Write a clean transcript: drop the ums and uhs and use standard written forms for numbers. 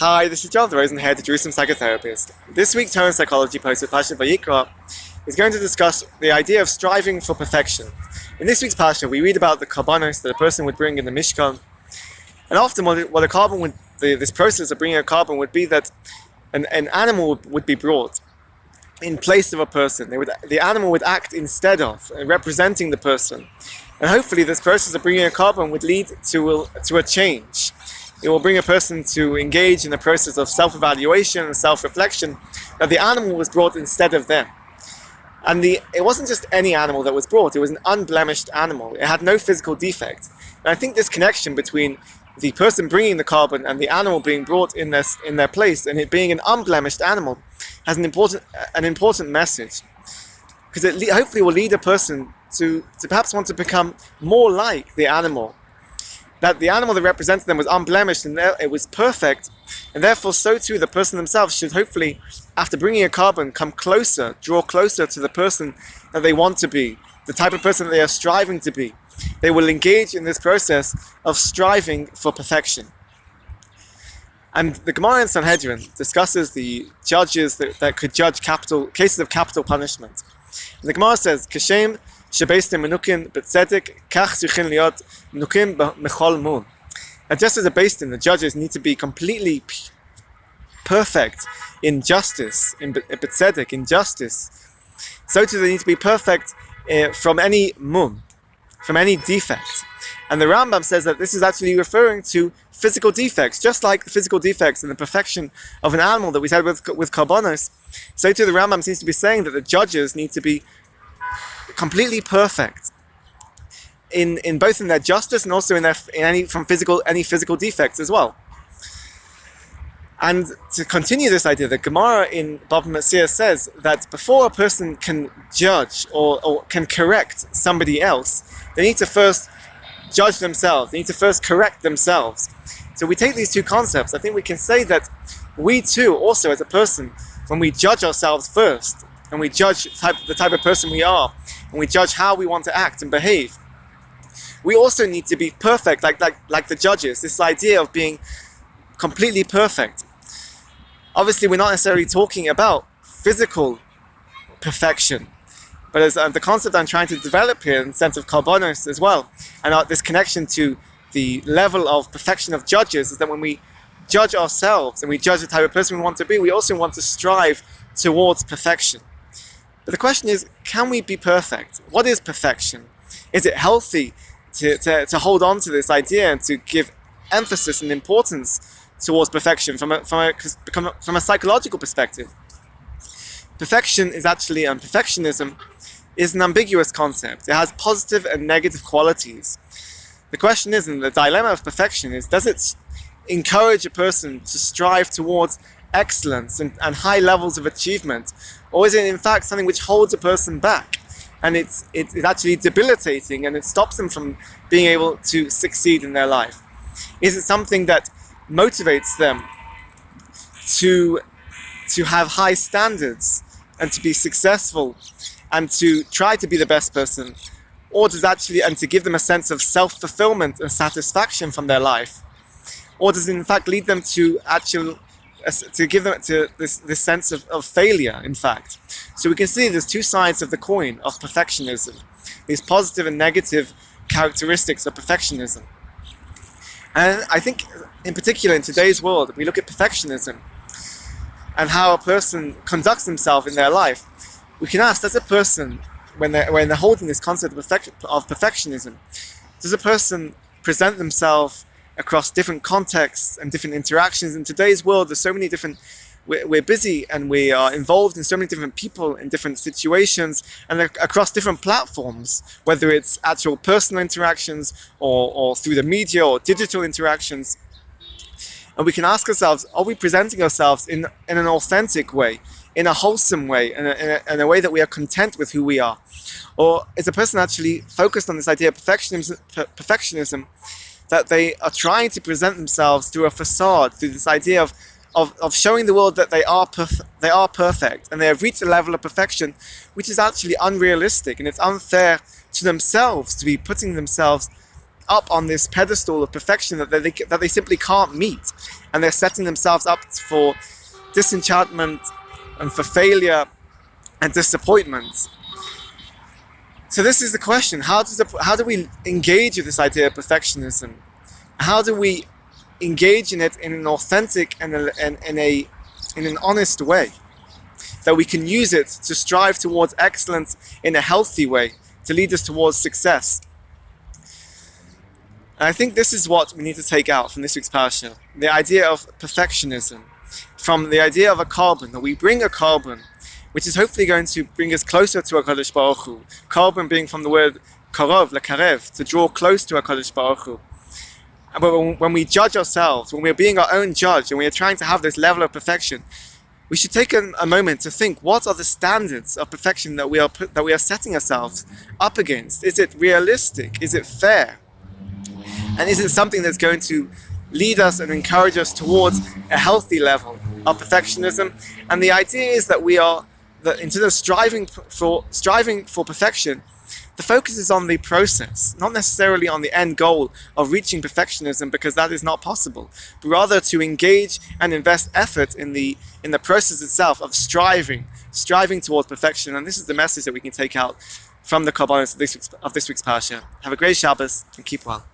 Hi, this is Jonathan Rosen, head of Jerusalem Psychotherapist. This week's Torah and Psychology post with Pasha Vayikra is going to discuss the idea of striving for perfection. In this week's Pasha, we read about the karbanos that a person would bring in the Mishkan, and often what a carbon would, this process of bringing a carbon would be that an animal would be brought in place of a person. The animal would act instead of, representing the person, and hopefully this process of bringing a carbon would lead to a change. It will bring a person to engage in the process of self-evaluation and self-reflection, that the animal was brought instead of them. And it wasn't just any animal that was brought, it was an unblemished animal. It had no physical defect. And I think this connection between the person bringing the carbon and the animal being brought in their place, and it being an unblemished animal, has an important message. Because it hopefully will lead a person to perhaps want to become more like the animal. That the animal that represented them was unblemished and it was perfect, and therefore so too the person themselves should hopefully, after bringing a carbon, draw closer to the person that they want to be, the type of person that they are striving to be. They will engage in this process of striving for perfection. And the Gemara in Sanhedrin discusses the judges that could judge cases of capital punishment. And the Gemara says, "Kashem shebeistem menukin b'tzedek, kach zuchin liot menukin b'chol mun." And just as a Beis Din, the judges need to be completely perfect in justice, in b'tzedek, in justice, so too they need to be perfect from any mun, from any defect. And the Rambam says that this is actually referring to physical defects, just like the physical defects and the perfection of an animal that we said with karbanos. So too the Rambam seems to be saying that the judges need to be completely perfect in both in their justice and also in any physical defects as well. And to continue this idea, the Gemara in Bava Metzia says that before a person can judge or can correct somebody else, they need to first judge themselves. They need to first correct themselves. So we take these two concepts. I think we can say that we too, also as a person, when we judge ourselves first, and we judge the type of person we are, and we judge how we want to act and behave, we also need to be perfect, like the judges. This idea of being completely perfect. Obviously, we're not necessarily talking about physical perfection, but as the concept I'm trying to develop here in the sense of karbanos as well, and this connection to the level of perfection of judges, is that when we judge ourselves and we judge the type of person we want to be, we also want to strive towards perfection. But the question is, can we be perfect? What is perfection? Is it healthy to hold on to this idea and to give emphasis and importance towards perfection from a psychological perspective? Perfection is actually, and perfectionism is an ambiguous concept. It has positive and negative qualities. The question is, and the dilemma of perfection is, does it encourage a person to strive towards excellence and high levels of achievement, or is it in fact something which holds a person back, and it's actually debilitating, and it stops them from being able to succeed in their life? Is it something that motivates them to have high standards and to be successful and to try to be the best person, or does actually, and to give them a sense of self-fulfillment and satisfaction from their life, or does it in fact lead them to give them this sense of failure, in fact? So we can see there's two sides of the coin of perfectionism, these positive and negative characteristics of perfectionism. And I think in particular in today's world, we look at perfectionism and how a person conducts himself in their life. We can ask, does a person, when they're holding this concept of perfectionism, does a person present themselves across different contexts and different interactions? In today's world, there's so many different, we're busy and we are involved in so many different people in different situations and across different platforms, whether it's actual personal interactions or through the media or digital interactions. And we can ask ourselves, are we presenting ourselves in an authentic way, in a wholesome way, in a way that we are content with who we are? Or is a person actually focused on this idea of perfectionism, that they are trying to present themselves through a facade, through this idea of showing the world that they are perfect, and they have reached a level of perfection which is actually unrealistic, and it's unfair to themselves to be putting themselves up on this pedestal of perfection that they simply can't meet. and they're setting themselves up for disenchantment and for failure and disappointment. So this is the question: how do we engage with this idea of perfectionism? How do we engage in it in an authentic and in an honest way, that we can use it to strive towards excellence in a healthy way, to lead us towards success? And I think this is what we need to take out from this week's parasha: the idea of perfectionism, from the idea of a carbon, that we bring a carbon which is hopefully going to bring us closer to HaKadosh Baruch Hu. Carbon being from the word karov, lekarev, to draw close to HaKadosh Baruch Hu. But when we judge ourselves, when we're being our own judge, and we are trying to have this level of perfection, we should take a moment to think, what are the standards of perfection that we are setting ourselves up against? Is it realistic? Is it fair? And is it something that's going to lead us and encourage us towards a healthy level of perfectionism? And the idea is that instead of striving for perfection, the focus is on the process, not necessarily on the end goal of reaching perfectionism, because that is not possible, but rather to engage and invest effort in the process itself of striving towards perfection. And this is the message that we can take out from the Kabbalah of this week's parasha. Have a great Shabbos and keep well.